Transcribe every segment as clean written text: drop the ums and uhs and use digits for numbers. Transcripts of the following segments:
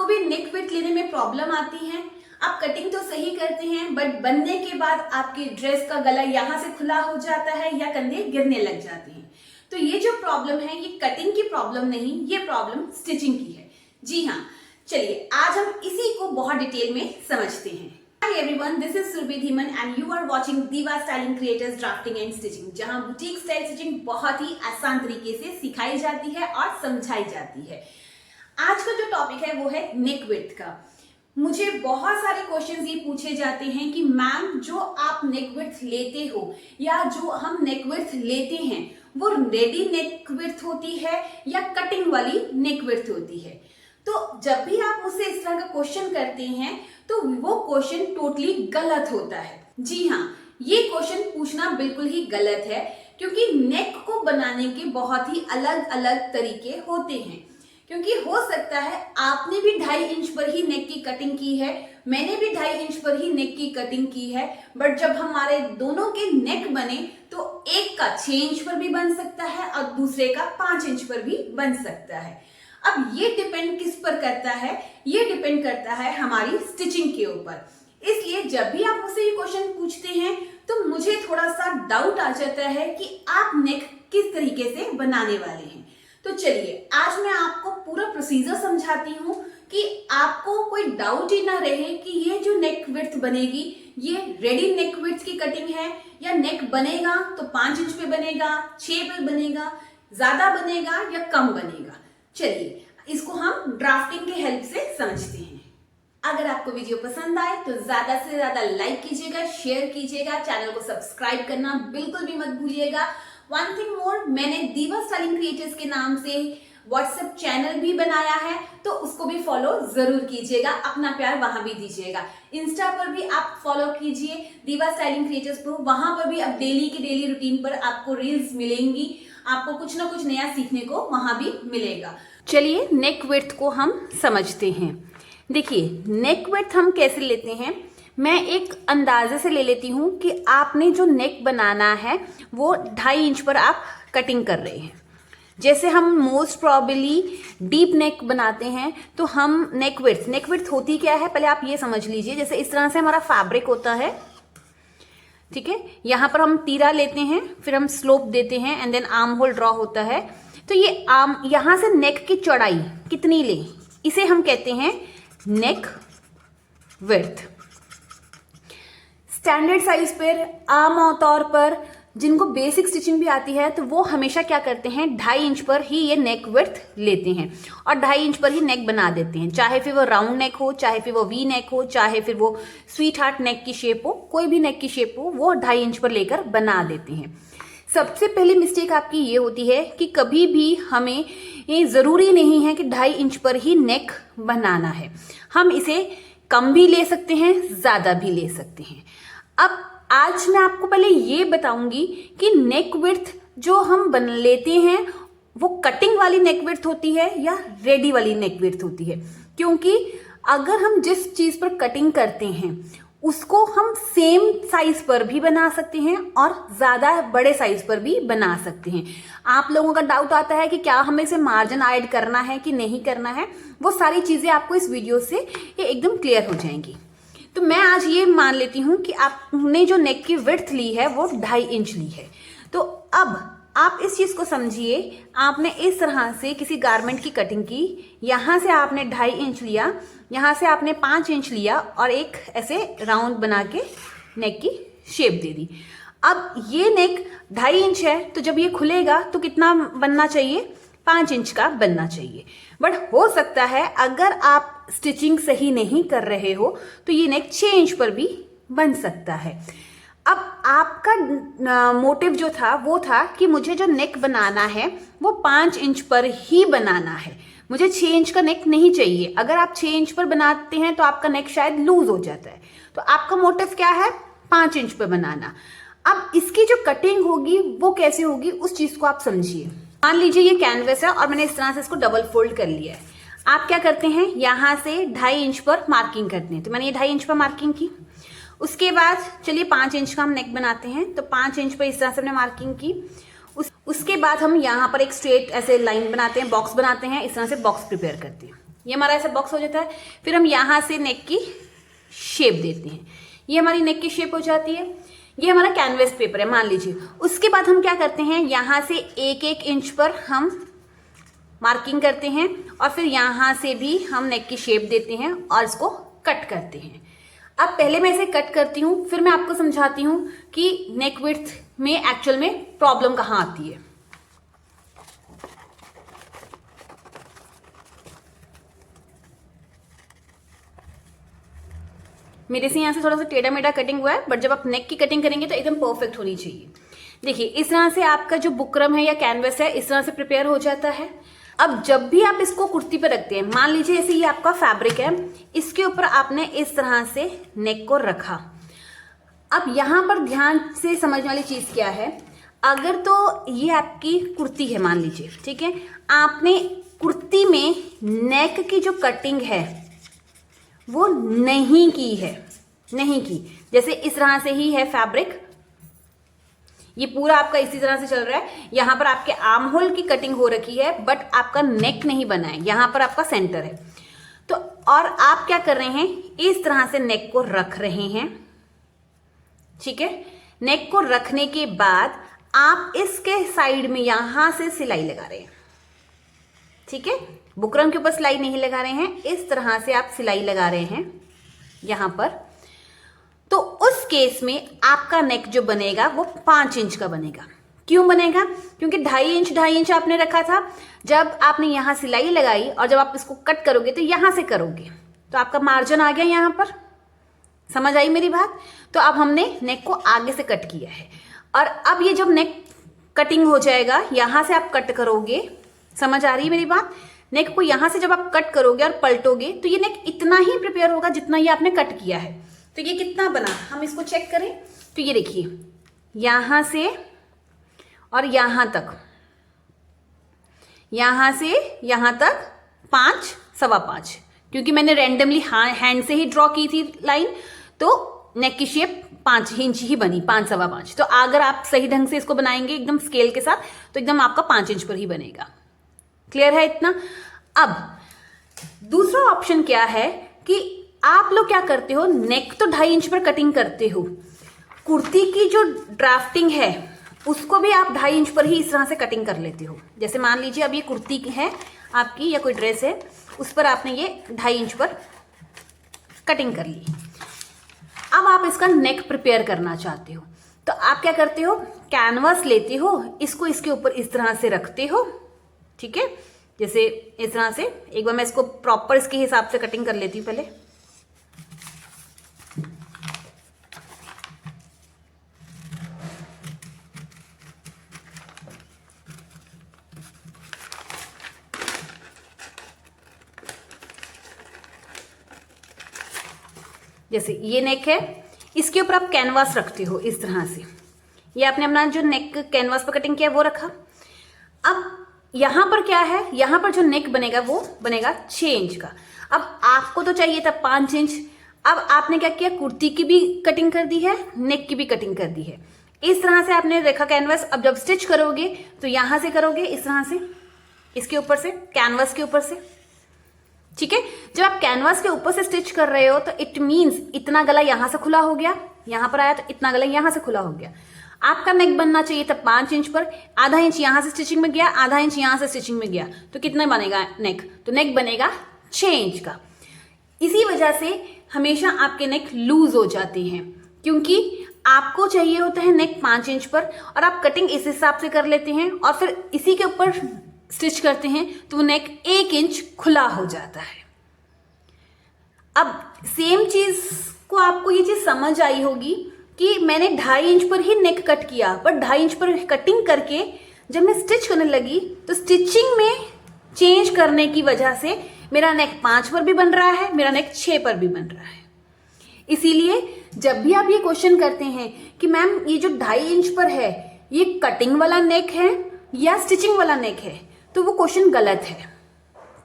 आपको भी नेक विड्थ लेने में प्रॉब्लम आती है? आप कटिंग तो सही करते हैं बट बनने के बाद आपकी ड्रेस का गला यहाँ से खुला हो जाता है या कंधे गिरने लग जाते हैं। तो ये जो प्रॉब्लम है ये कटिंग की प्रॉब्लम नहीं, ये प्रॉब्लम स्टिचिंग की है। जी हाँ, चलिए आज हम इसी को बहुत डिटेल में समझते हैं। Hi everyone, this is Surbhi Dhiman and you are watching Diva Styling Creators Drafting and Stitching, जहां बुटीक स्टाइल स्टिचिंग बहुत ही आसान तरीके से सिखाई जाती है और समझाई जाती है। आज का जो टॉपिक है वो है नेक विड्थ का। मुझे बहुत सारे क्वेश्चंस ये पूछे जाते हैं कि मैम जो आप नेक विड्थ लेते हो या जो हम नेक विड्थ लेते हैं वो रेडी नेक विड्थ होती है या कटिंग वाली नेक विड्थ होती है। तो जब भी आप मुझसे इस तरह का क्वेश्चन करते हैं तो वो क्वेश्चन टोटली गलत होता है। जी हाँ, ये क्वेश्चन पूछना बिल्कुल ही गलत है क्योंकि नेक को बनाने के बहुत ही अलग अलग तरीके होते हैं। क्योंकि हो सकता है आपने भी 2.5 इंच पर ही नेक की कटिंग की है, मैंने भी 2.5 इंच पर ही नेक की कटिंग की है, बट जब हमारे दोनों के नेक बने तो एक का 6 इंच पर भी बन सकता है और दूसरे का 5 इंच पर भी बन सकता है। अब ये डिपेंड किस पर करता है? ये डिपेंड करता है हमारी स्टिचिंग के ऊपर। इसलिए जब भी आप मुझसे ये क्वेश्चन पूछते हैं तो मुझे थोड़ा सा डाउट आ जाता है कि आप नेक किस तरीके से बनाने वाले हैं। तो चलिए आज मैं आपको पूरा प्रोसीजर समझाती हूँ कि आपको कोई डाउट ही ना रहे कि ये जो नेक विड्थ बनेगी ये रेडी नेक विड्थ की कटिंग है या नेक बनेगा तो 5 इंच पे बनेगा, 6 पे बनेगा, ज्यादा बनेगा या कम बनेगा। चलिए इसको हम ड्राफ्टिंग के हेल्प से समझते हैं। अगर आपको वीडियो पसंद आए तो ज्यादा से ज्यादा लाइक कीजिएगा, शेयर कीजिएगा, चैनल को सब्सक्राइब करना बिल्कुल भी मत भूलिएगा। वन थिंग मोर, मैंने दीवा स्टाइलिंग क्रिएटर्स के नाम से व्हाट्सएप चैनल भी बनाया है तो उसको भी फॉलो जरूर कीजिएगा, अपना प्यार वहां भी दीजिएगा। इंस्टा पर भी आप फॉलो कीजिए दीवा स्टाइलिंग क्रिएटर्स को, वहां पर भी अब डेली की डेली रूटीन पर आपको रील्स मिलेंगी, आपको कुछ ना कुछ नया सीखने को वहां भी मिलेगा। चलिए नेक विड्थ को हम समझते हैं। देखिए नेक विड्थ हम कैसे लेते हैं, मैं एक अंदाजे से ले लेती हूं कि आपने जो नेक बनाना है वो 2.5 इंच पर आप कटिंग कर रहे हैं। जैसे हम मोस्ट प्रॉबेबली डीप नेक बनाते हैं तो हम नेक विड्थ होती क्या है पहले आप ये समझ लीजिए। जैसे इस तरह से हमारा फैब्रिक होता है, ठीक है, यहाँ पर हम तीरा लेते हैं, फिर हम स्लोप देते हैं and then armhole draw होता है। तो ये आर्म यहाँ से नेक की चौड़ाई कितनी ले, इसे हम कहते हैं नेक विड्थ। स्टैंडर्ड साइज पर आम तौर पर जिनको बेसिक स्टिचिंग भी आती है तो वो हमेशा क्या करते हैं 2.5 इंच पर ही ये नेक विड्थ लेते हैं और 2.5 इंच पर ही नेक बना देते हैं। चाहे फिर वो राउंड नेक हो, चाहे फिर वो वी नेक हो, चाहे फिर वो स्वीट हार्ट नेक की शेप हो, कोई भी नेक की शेप हो वो 2.5 इंच पर लेकर बना देते हैं। सबसे पहली मिस्टेक आपकी ये होती है कि कभी भी हमें ये ज़रूरी नहीं है कि 2.5 इंच पर ही नेक बनाना है, हम इसे कम भी ले सकते हैं, ज़्यादा भी ले सकते हैं। अब आज मैं आपको पहले ये बताऊंगी कि नेक विड्थ जो हम बन लेते हैं वो कटिंग वाली नेक विड्थ होती है या रेडी वाली नेक विड्थ होती है। क्योंकि अगर हम जिस चीज पर कटिंग करते हैं उसको हम सेम साइज पर भी बना सकते हैं और ज्यादा बड़े साइज पर भी बना सकते हैं। आप लोगों का डाउट आता है कि क्या हमें इसे मार्जिन ऐड करना है कि नहीं करना है, वो सारी चीजें आपको इस वीडियो से ये एकदम क्लियर हो जाएंगी। तो मैं आज ये मान लेती हूँ कि आपने जो नेक की विड्थ ली है वो 2.5 इंच ली है। तो अब आप इस चीज़ को समझिए, आपने इस तरह से किसी गारमेंट की कटिंग की, यहाँ से आपने 2.5 इंच लिया, यहाँ से आपने 5 इंच लिया और एक ऐसे राउंड बना के नेक की शेप दे दी। अब ये नेक 2.5 इंच है तो जब ये खुलेगा तो कितना बनना चाहिए, 5 इंच का बनना चाहिए। बट हो सकता है अगर आप स्टिचिंग सही नहीं कर रहे हो तो ये नेक 6 इंच पर भी बन सकता है। अब आपका मोटिव जो था वो था कि मुझे जो नेक बनाना है वो 5 इंच पर ही बनाना है, मुझे 6 इंच का नेक नहीं चाहिए। अगर आप 6 इंच पर बनाते हैं तो आपका नेक शायद लूज हो जाता है। तो आपका मोटिव क्या है, 5 इंच पर बनाना। अब इसकी जो कटिंग होगी वो कैसे होगी उस चीज को आप समझिए। मान लीजिए ये कैनवस है और मैंने इस तरह से इसको डबल फोल्ड कर लिया है। आप क्या करते हैं, यहाँ से 2.5 इंच पर मार्किंग करते हैं। तो मैंने ये 2.5 इंच पर मार्किंग की। उसके बाद चलिए 5 इंच का हम नेक बनाते हैं। तो 5 इंच पर इस तरह से हमने मार्किंग की। उसके बाद हम यहाँ पर एक स्ट्रेट ऐसे लाइन बनाते हैं, बॉक्स बनाते हैं, इस तरह से बॉक्स प्रिपेयर करते हैं। ये हमारा ऐसा बॉक्स हो जाता है। फिर हम यहाँ से नेक की शेप देते हैं, ये हमारी नेक की शेप हो जाती है। ये हमारा कैनवस पेपर है मान लीजिए। उसके बाद हम क्या करते हैं, यहाँ से 1-1 इंच पर हम मार्किंग करते हैं और फिर यहाँ से भी हम नेक की शेप देते हैं और इसको कट करते हैं। अब पहले मैं इसे कट करती हूँ, फिर मैं आपको समझाती हूँ कि नेक विड्थ में एक्चुअल में प्रॉब्लम कहाँ आती है। मेरे से यहाँ से थोड़ा सा टेढ़ा मेढ़ा कटिंग हुआ है, बट जब आप नेक की कटिंग करेंगे तो एकदम परफेक्ट होनी चाहिए। देखिए इस तरह से आपका जो बुकरम है या कैनवस है इस तरह से प्रिपेयर हो जाता है। अब जब भी आप इसको कुर्ती पे रखते हैं, मान लीजिए ऐसे ये आपका फैब्रिक है, इसके ऊपर आपने इस तरह से नेक को रखा। अब यहाँ पर ध्यान से समझने वाली चीज़ क्या है, अगर तो ये आपकी कुर्ती है मान लीजिए, ठीक है, आपने कुर्ती में नेक की जो कटिंग है वो नहीं की है, नहीं की। जैसे इस तरह से ही है फैब्रिक, ये पूरा आपका इसी तरह से चल रहा है। यहाँ पर आपके आर्म होल की कटिंग हो रखी है बट आपका नेक नहीं बना है, यहाँ पर आपका सेंटर है। तो और आप क्या कर रहे हैं, इस तरह से नेक को रख रहे हैं, ठीक है। नेक को रखने के बाद आप इसके साइड में यहां से सिलाई लगा रहे हैं, ठीक है। बुकरम के ऊपर सिलाई नहीं लगा रहे हैं, इस तरह से आप सिलाई लगा रहे हैं यहां पर। तो उस केस में आपका नेक जो बनेगा वो 5 इंच का बनेगा। क्यों बनेगा, क्योंकि 2.5 इंच आपने रखा था। जब आपने यहां सिलाई लगाई और जब आप इसको कट करोगे तो यहां से करोगे तो आपका मार्जिन आ गया यहां पर। समझ आई मेरी बात। तो अब हमने नेक को आगे से कट किया है और अब ये जब नेक कटिंग हो जाएगा, यहां से आप कट करोगे। समझ आ रही है मेरी बात। नेक को यहां से जब आप कट करोगे और पलटोगे तो ये नेक इतना ही प्रिपेयर होगा जितना ये आपने कट किया है। तो ये कितना बना, हम इसको चेक करें तो ये देखिए यहां से और यहां तक, यहां से यहां तक 5, 5.25, क्योंकि मैंने रैंडमली हैंड से ही ड्रॉ की थी लाइन, तो नेक की शेप 5 इंच ही बनी, 5, 5.25। तो अगर आप सही ढंग से इसको बनाएंगे एकदम स्केल के साथ तो एकदम आपका 5 इंच पर ही बनेगा। क्लियर है इतना। अब दूसरा ऑप्शन क्या है कि आप लोग क्या करते हो, नेक तो 2.5 इंच पर कटिंग करते हो, कुर्ती की जो ड्राफ्टिंग है उसको भी आप 2.5 इंच पर ही इस तरह से कटिंग कर लेते हो। जैसे मान लीजिए अब ये कुर्ती है आपकी या कोई ड्रेस है, उस पर आपने ये 2.5 इंच पर कटिंग कर ली। अब आप इसका नेक प्रिपेयर करना चाहते हो तो आप क्या करते हो, कैनवास लेते हो, इसको इसके ऊपर इस तरह से रखते हो, ठीक है। जैसे इस तरह से, एक बार मैं इसको प्रॉपर इसके हिसाब से कटिंग कर लेती हूँ पहले। जैसे ये नेक है, इसके ऊपर आप कैनवास रखते हो इस तरह से। ये आपने अपना जो नेक कैनवास पर कटिंग किया है वो रखा। अब यहां पर क्या है, यहां पर जो नेक बनेगा वो बनेगा 6 इंच का। अब आपको तो चाहिए था 5 इंच। अब आपने क्या किया, कुर्ती की भी कटिंग कर दी है, नेक की भी कटिंग कर दी है। इस तरह से आपने रखा कैनवास। अब जब स्टिच करोगे तो यहां से करोगे इस तरह से, इसके ऊपर से, कैनवास के ऊपर से, ठीक है। जब आप कैनवास के ऊपर से स्टिच कर रहे हो तो इट मीन्स इतना गला यहां से खुला हो गया, यहां पर आया तो इतना गला यहां से खुला हो गया। आपका नेक बनना चाहिए था 5 इंच पर, आधा इंच यहां से स्टिचिंग में गया, आधा इंच यहां से स्टिचिंग में गया, तो कितना बनेगा नेक, तो नेक बनेगा 6 इंच का। इसी वजह से हमेशा आपके नेक लूज हो जाते हैं, क्योंकि आपको चाहिए होता है नेक 5 इंच पर और आप कटिंग इस हिसाब से कर लेते हैं और फिर इसी के ऊपर स्टिच करते हैं तो वो नेक 1 इंच खुला हो जाता है। अब सेम चीज को आपको ये चीज समझ आई होगी कि मैंने 2.5 इंच पर ही नेक कट किया, बट 2.5 इंच पर कटिंग करके जब मैं स्टिच करने लगी तो स्टिचिंग में चेंज करने की वजह से मेरा नेक 5 पर भी बन रहा है, मेरा नेक 6 पर भी बन रहा है। इसीलिए जब भी आप ये क्वेश्चन करते हैं कि मैम ये जो 2.5 इंच पर है ये कटिंग वाला नेक है या स्टिचिंग वाला नेक है, तो वो क्वेश्चन गलत है,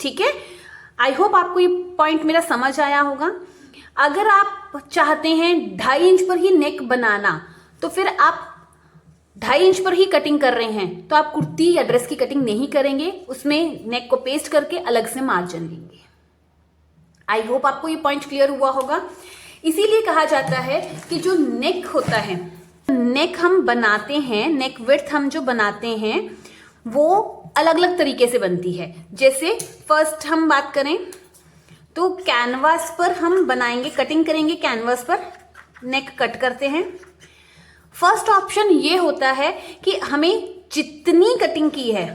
ठीक है। आई होप आपको ये पॉइंट मेरा समझ आया होगा। अगर आप चाहते हैं 2.5 इंच पर ही नेक बनाना तो फिर आप 2.5 इंच पर ही कटिंग कर रहे हैं तो आप कुर्ती या ड्रेस की कटिंग नहीं करेंगे, उसमें नेक को पेस्ट करके अलग से मार्जिन लेंगे। आई होप आपको ये पॉइंट क्लियर हुआ होगा। इसीलिए कहा जाता है कि जो नेक होता है, नेक हम बनाते हैं, नेक विड्थ हम जो बनाते हैं वो अलग अलग तरीके से बनती है। जैसे फर्स्ट हम बात करें तो कैनवास पर हम बनाएंगे, कटिंग करेंगे, कैनवास पर नेक कट करते हैं। फर्स्ट ऑप्शन ये होता है कि हमें जितनी कटिंग की है,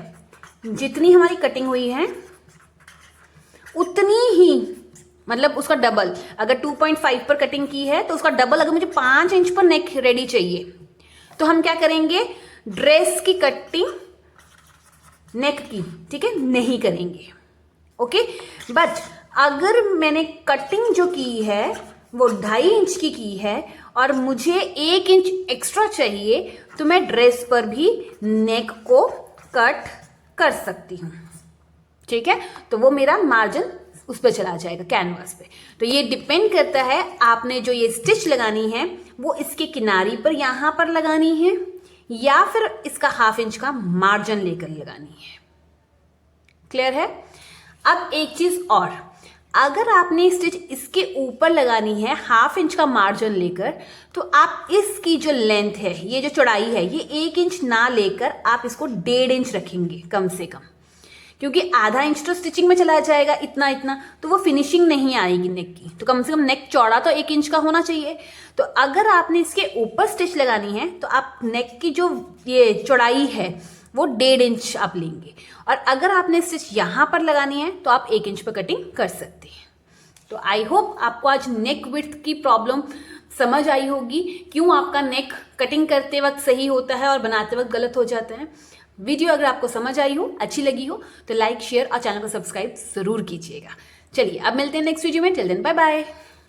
जितनी हमारी कटिंग हुई है उतनी ही, मतलब उसका डबल, अगर 2.5 पर कटिंग की है तो उसका डबल, अगर मुझे 5 इंच पर नेक रेडी चाहिए तो हम क्या करेंगे, ड्रेस की कटिंग नेक की, ठीक है, नहीं करेंगे। ओके, बट अगर मैंने कटिंग जो की है वो 2.5 इंच की है और मुझे 1 इंच एक्स्ट्रा चाहिए तो मैं ड्रेस पर भी नेक को कट कर सकती हूँ, ठीक है। तो वो मेरा मार्जिन उस पर चला जाएगा, कैनवास पे। तो ये डिपेंड करता है आपने जो ये स्टिच लगानी है वो इसके किनारी पर यहाँ पर लगानी है या फिर इसका 1/2 इंच का मार्जिन लेकर लगानी है। क्लियर है। अब एक चीज और, अगर आपने स्टिच इसके ऊपर लगानी है 1/2 इंच का मार्जिन लेकर, तो आप इसकी जो लेंथ है, ये जो चौड़ाई है, ये 1 इंच ना लेकर आप इसको 1.5 इंच रखेंगे कम से कम, क्योंकि आधा इंच तो स्टिचिंग में चला जाएगा, इतना तो वो फिनिशिंग नहीं आएगी नेक की। तो कम से कम नेक चौड़ा तो 1 इंच का होना चाहिए। तो अगर आपने इसके ऊपर स्टिच लगानी है तो आप नेक की जो ये चौड़ाई है वो 1.5 इंच आप लेंगे, और अगर आपने स्टिच यहाँ पर लगानी है तो आप 1 इंच पर कटिंग कर सकते हैं। तो आई होप आपको आज नेक विड्थ की प्रॉब्लम समझ आई होगी, क्यों आपका नेक कटिंग करते वक्त सही होता है और बनाते वक्त गलत हो जाता है। वीडियो अगर आपको समझ आई हो, अच्छी लगी हो, तो लाइक, शेयर और चैनल को सब्सक्राइब जरूर कीजिएगा। चलिए अब मिलते हैं नेक्स्ट वीडियो में। Till then bye bye.